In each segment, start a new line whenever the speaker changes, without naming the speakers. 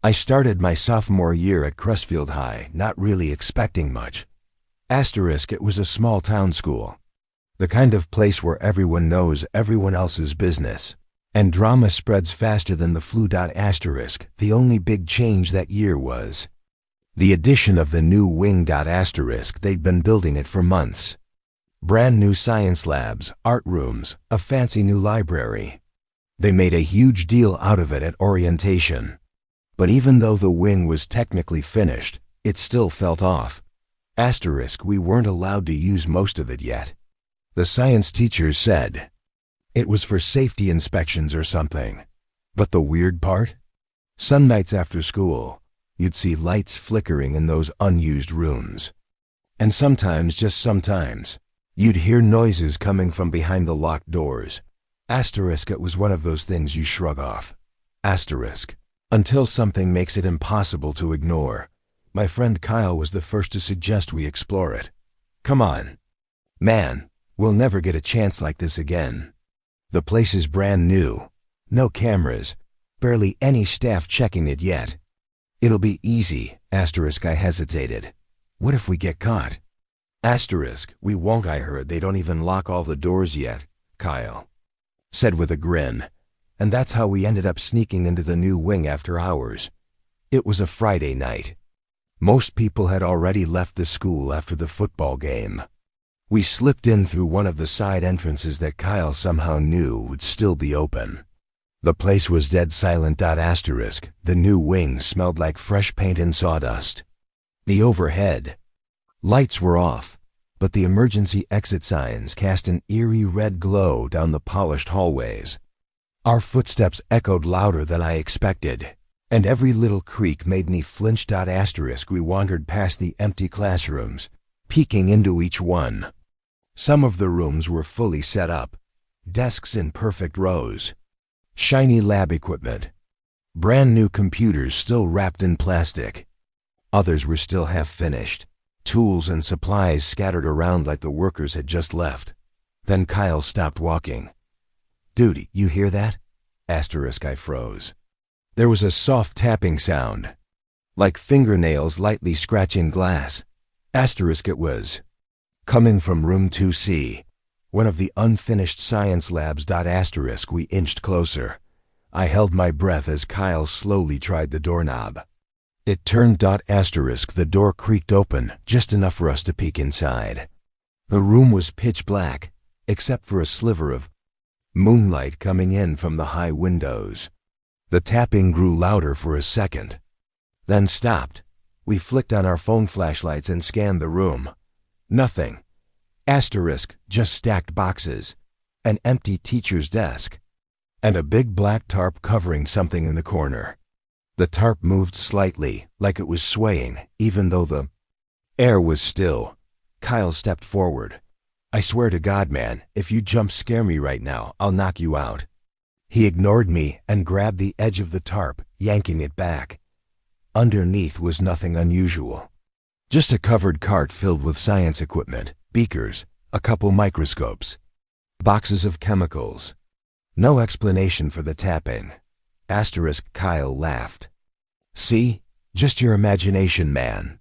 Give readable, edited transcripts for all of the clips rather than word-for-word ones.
I started my sophomore year at Crestfield High, not really expecting much. It was a small town school. The kind of place where everyone knows everyone else's business. And drama spreads faster than the flu. The only big change that year was the addition of the new wing. They'd been building it for months. Brand new science labs, art rooms, a fancy new library. They made a huge deal out of it at orientation. But even though the wing was technically finished, it still felt off. We weren't allowed to use most of it yet. The science teachers said it was for safety inspections or something. But the weird part? Some nights after school, you'd see lights flickering in those unused rooms. And sometimes, just sometimes, you'd hear noises coming from behind the locked doors. It was one of those things you shrug off. Until something makes it impossible to ignore. My friend Kyle was the first to suggest we explore it. Come on. Man, we'll never get a chance like this again. The place is brand new. No cameras. Barely any staff checking it yet. It'll be easy. I hesitated. What if we get caught? We won't. I heard they don't even lock all the doors yet, Kyle said with a grin. And that's how we ended up sneaking into the new wing after hours. It was a Friday night. Most people had already left the school after the football game. We slipped in through one of the side entrances that Kyle somehow knew would still be open. The place was dead silent. The new wing smelled like fresh paint and sawdust. The overhead lights were off, but the emergency exit signs cast an eerie red glow down the polished hallways. Our footsteps echoed louder than I expected, and every little creak made me flinch. We wandered past the empty classrooms, peeking into each one. Some of the rooms were fully set up, desks in perfect rows, shiny lab equipment, brand new computers still wrapped in plastic. Others were still half finished, tools and supplies scattered around like the workers had just left. Then Kyle stopped walking. Dude, you hear that? I froze. There was a soft tapping sound, like fingernails lightly scratching glass. It was coming from room 2C, one of the unfinished science labs. We inched closer. I held my breath as Kyle slowly tried the doorknob. It turned. The door creaked open, just enough for us to peek inside. The room was pitch black, except for a sliver of moonlight coming in from the high windows. The tapping grew louder for a second, then stopped. We flicked on our phone flashlights and scanned the room. Nothing. Just stacked boxes, an empty teacher's desk, and a big black tarp covering something in the corner. The tarp moved slightly, like it was swaying, even though the air was still. Kyle stepped forward. I swear to God, man, if you jump scare me right now, I'll knock you out. He ignored me and grabbed the edge of the tarp, yanking it back. Underneath was nothing unusual. Just a covered cart filled with science equipment, beakers, a couple microscopes, boxes of chemicals. No explanation for the tapping. Kyle laughed. See? Just your imagination, man.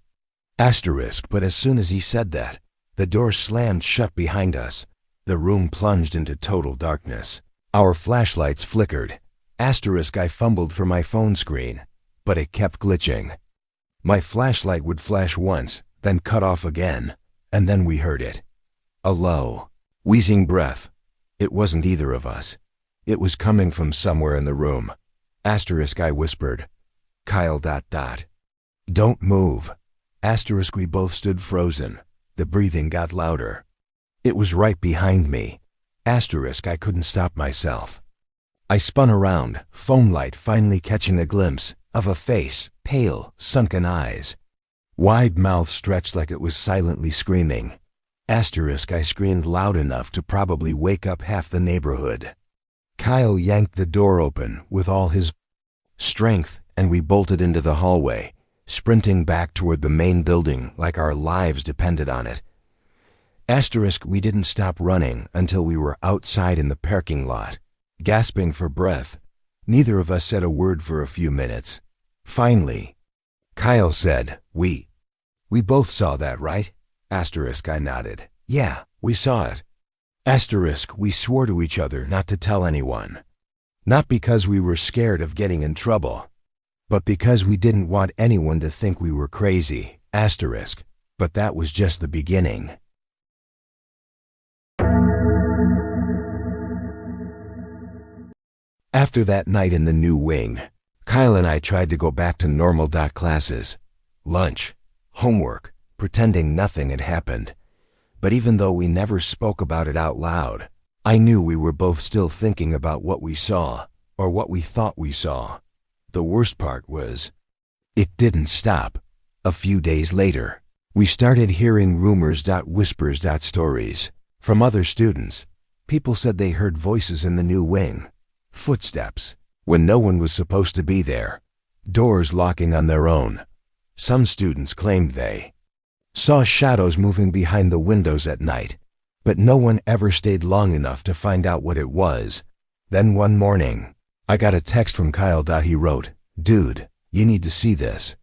But as soon as he said that, the door slammed shut behind us. The room plunged into total darkness. Our flashlights flickered. I fumbled for my phone screen, but it kept glitching. My flashlight would flash once, then cut off again, and then we heard it. A low, wheezing breath. It wasn't either of us. It was coming from somewhere in the room. I whispered. Kyle. Don't move. We both stood frozen. The breathing got louder. It was right behind me. I couldn't stop myself. I spun around, phone light finally catching a glimpse of a face, pale, sunken eyes. Wide mouth stretched like it was silently screaming. I screamed loud enough to probably wake up half the neighborhood. Kyle yanked the door open with all his strength, and we bolted into the hallway, sprinting back toward the main building like our lives depended on it. We didn't stop running until we were outside in the parking lot, gasping for breath. Neither of us said a word for a few minutes. Finally, Kyle said, We both saw that, right? Asterisk, I nodded. Yeah, we saw it. Asterisk, we swore to each other not to tell anyone. Not because we were scared of getting in trouble, but because we didn't want anyone to think we were crazy. Asterisk, but that was just the beginning. After that night in the new wing, Kyle and I tried to go back to normal classes, lunch, homework, pretending nothing had happened. But even though we never spoke about it out loud, I knew we were both still thinking about what we saw, or what we thought we saw. The worst part was, it didn't stop. A few days later, we started hearing rumors, whispers, stories from other students. People said they heard voices in the new wing, footsteps when no one was supposed to be there, doors locking on their own. Some students claimed they saw shadows moving behind the windows at night, but no one ever stayed long enough to find out what it was. Then one morning, I got a text from Kyle. He wrote, "Dude, you need to see this."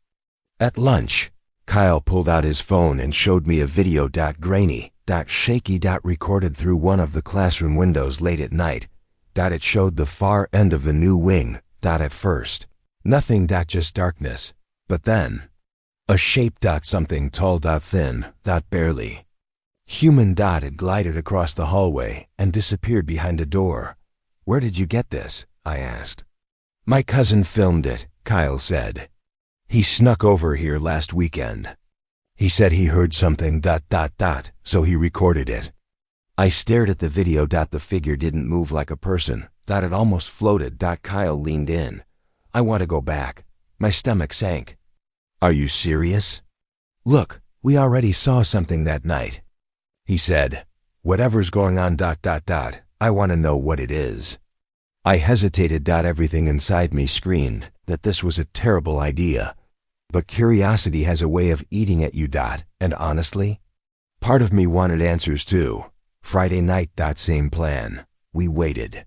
At lunch, Kyle pulled out his phone and showed me a video, grainy, shaky, recorded through one of the classroom windows late at night. It showed the far end of the new wing. At first, nothing, just darkness. But then, a shape, something tall, thin, barely human, had glided across the hallway and disappeared behind a door. "Where did you get this?" I asked. "My cousin filmed it," Kyle said. "He snuck over here last weekend. He said he heard something, so he recorded it." I stared at the video. The figure didn't move like a person. It almost floated. Kyle leaned in. "I want to go back." My stomach sank. "Are you serious?" "Look, we already saw something that night," he said. "Whatever's going on, I want to know what it is." I hesitated. Everything inside me screamed that this was a terrible idea. But curiosity has a way of eating at you. And honestly, part of me wanted answers too. Friday night, same plan. We waited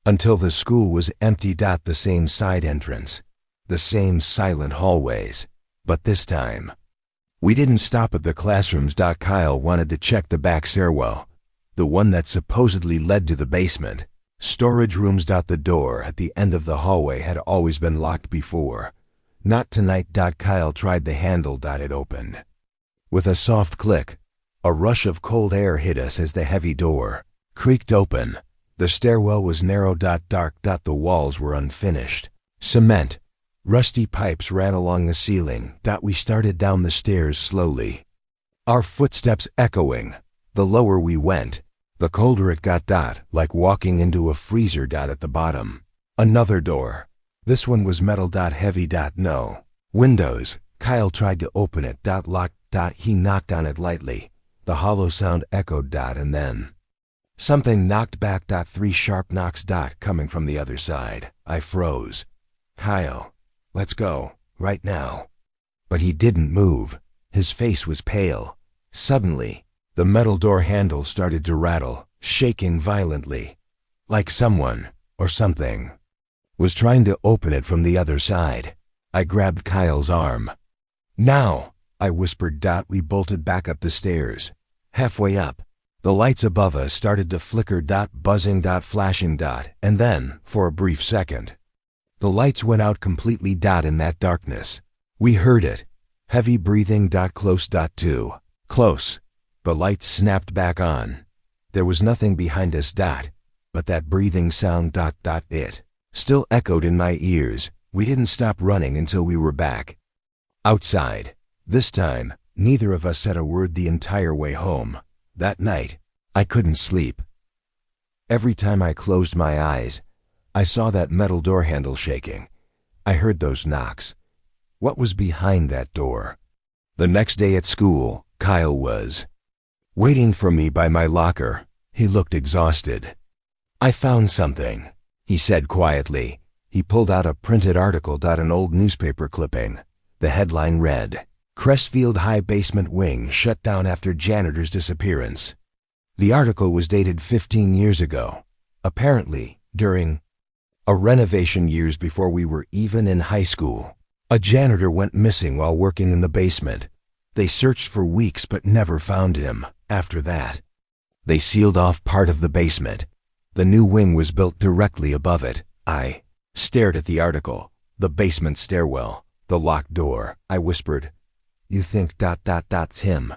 until the school was empty. The same side entrance, the same silent hallways. But this time, we didn't stop at the classrooms. Kyle wanted to check the back stairwell, the one that supposedly led to the basement. Storage rooms. The door at the end of the hallway had always been locked before. Not tonight. Kyle tried the handle. It opened. With a soft click, a rush of cold air hit us as the heavy door creaked open. The stairwell was narrow. Dark. The walls were unfinished. Cement. Rusty pipes ran along the ceiling. We started down the stairs slowly, our footsteps echoing. The lower we went, the colder it got. Like walking into a freezer. At the bottom, another door. This one was metal. Heavy. No windows. Kyle tried to open it. Locked. He knocked on it lightly. The hollow sound echoed. And then something knocked back. 3 sharp knocks. Coming from the other side. I froze. "Kyle, let's go, right now." But he didn't move. His face was pale. Suddenly, the metal door handle started to rattle, shaking violently, like someone, or something, was trying to open it from the other side. I grabbed Kyle's arm. "Now," I whispered. We bolted back up the stairs. Halfway up, the lights above us started to flicker. Buzzing. Flashing. And then, for a brief second, the lights went out completely. In that darkness, we heard it. Heavy breathing. Close. Too close. The lights snapped back on. There was nothing behind us. But that breathing sound. It still echoed in my ears. We didn't stop running until we were back outside. This time, neither of us said a word the entire way home. That night, I couldn't sleep. Every time I closed my eyes, I saw that metal door handle shaking. I heard those knocks. What was behind that door? The next day at school, Kyle was waiting for me by my locker. He looked exhausted. "I found something," he said quietly. He pulled out a printed article. An old newspaper clipping. The headline read, "Crestfield High basement wing shut down after janitor's disappearance." The article was dated 15 years ago, apparently during a renovation years before we were even in high school. A janitor went missing while working in the basement. They searched for weeks but never found him. After that, they sealed off part of the basement. The new wing was built directly above it. I stared at the article. The basement stairwell, the locked door. I whispered, "You think ... that's him?"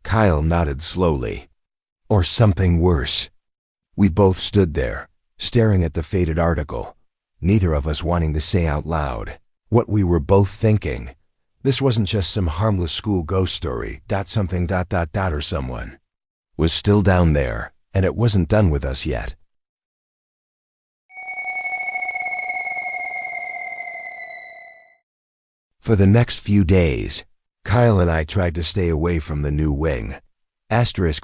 Kyle nodded slowly. "Or something worse." We both stood there, staring at the faded article, neither of us wanting to say out loud what we were both thinking. This wasn't just some harmless school ghost story. Something ... or someone was still down there, and it wasn't done with us yet. For the next few days, Kyle and I tried to stay away from the new wing.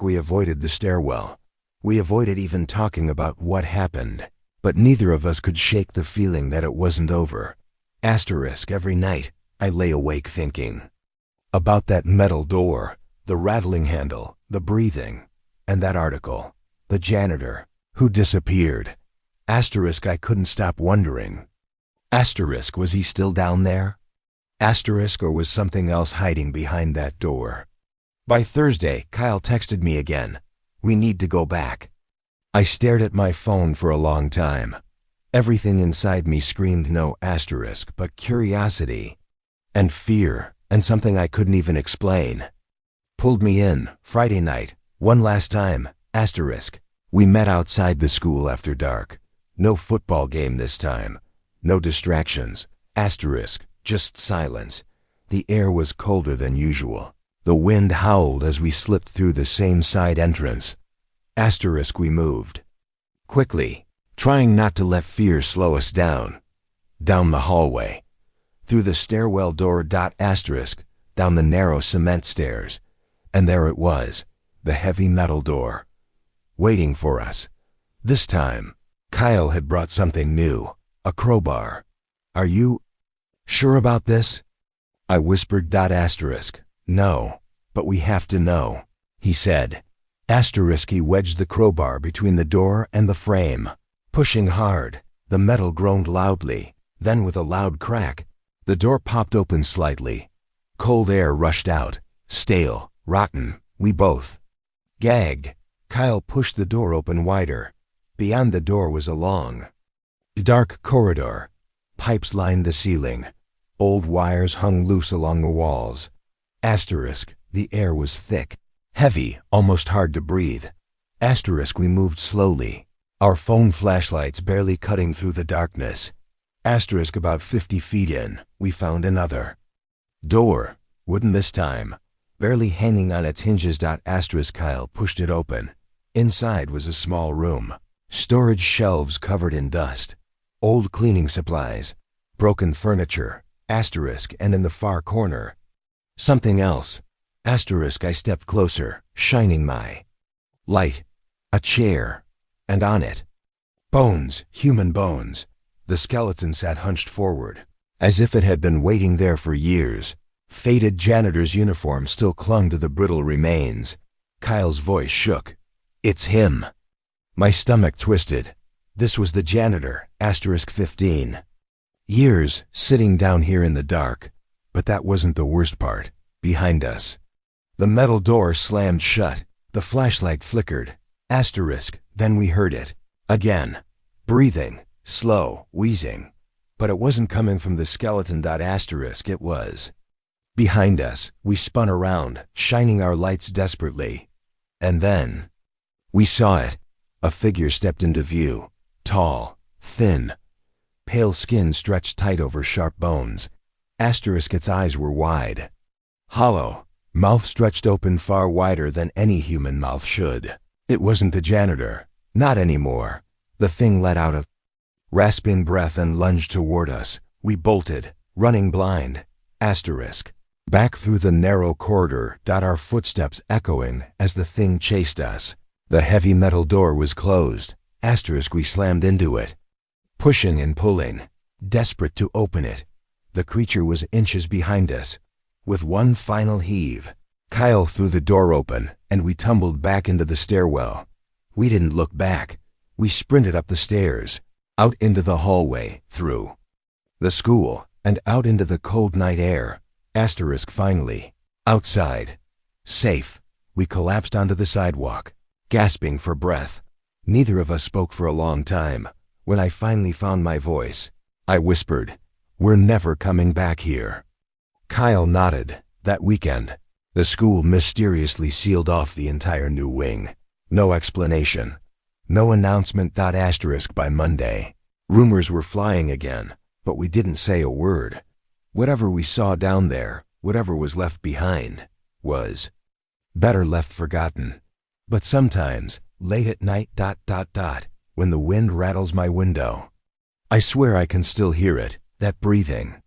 We avoided the stairwell. We avoided even talking about what happened, but neither of us could shake the feeling that it wasn't over. Every night, I lay awake thinking about that metal door, the rattling handle, the breathing, and that article, the janitor, who disappeared. I couldn't stop wondering. Was he still down there? Or was something else hiding behind that door? By Thursday, Kyle texted me again. "We need to go back." I stared at my phone for a long time. Everything inside me screamed no asterisk, but curiosity and fear and something I couldn't even explain pulled me in. Friday night, one last time, We met outside the school after dark. No football game this time. No distractions. Just silence. The air was colder than usual. The wind howled as we slipped through the same side entrance. We moved quickly, trying not to let fear slow us down. Down the hallway, through the stairwell door. Down the narrow cement stairs. And there it was, the heavy metal door, waiting for us. This time, Kyle had brought something new, a crowbar. "Are you sure about this?" I whispered. "No, but we have to know," he said. He wedged the crowbar between the door and the frame. Pushing hard, the metal groaned loudly. Then with a loud crack, the door popped open slightly. Cold air rushed out, stale, rotten. We both gagged. Kyle pushed the door open wider. Beyond the door was a long, dark corridor. Pipes lined the ceiling. Old wires hung loose along the walls. The air was thick, heavy, almost hard to breathe. We moved slowly, our phone flashlights barely cutting through the darkness. About 50 feet in, we found another door, wooden this time, barely hanging on its hinges. Kyle pushed it open. Inside was a small room, storage shelves covered in dust, old cleaning supplies, broken furniture, and in the far corner, something else. I stepped closer, shining my light. A chair, and on it, bones, human bones. The skeleton sat hunched forward, as if it had been waiting there for years. Faded janitor's uniform still clung to the brittle remains. Kyle's voice shook. "It's him." My stomach twisted. This was the janitor, 15. Years sitting down here in the dark. But that wasn't the worst part. Behind us, the metal door slammed shut. The flashlight flickered. Then we heard it. Again. Breathing. Slow. Wheezing. But it wasn't coming from the skeleton. It was behind us. We spun around, shining our lights desperately. And then we saw it. A figure stepped into view. Tall. Thin. Pale skin stretched tight over sharp bones. Its eyes were wide. Hollow. Mouth stretched open far wider than any human mouth should. It wasn't the janitor. Not anymore. The thing let out a rasping breath and lunged toward us. We bolted, running blind. Back through the narrow corridor. Our footsteps echoing as the thing chased us. The heavy metal door was closed. We slammed into it, pushing and pulling, desperate to open it. The creature was inches behind us. With one final heave, Kyle threw the door open, and we tumbled back into the stairwell. We didn't look back. We sprinted up the stairs, out into the hallway, through the school, and out into the cold night air. Asterisk finally. Outside. Safe. We collapsed onto the sidewalk, gasping for breath. Neither of us spoke for a long time. When I finally found my voice, I whispered, "We're never coming back here." Kyle nodded. That weekend, the school mysteriously sealed off the entire new wing. No explanation. No announcement. Asterisk by Monday. Rumors were flying again, but we didn't say a word. Whatever we saw down there, whatever was left behind, was better left forgotten. But sometimes, late at night, when the wind rattles my window, I swear I can still hear it, that breathing,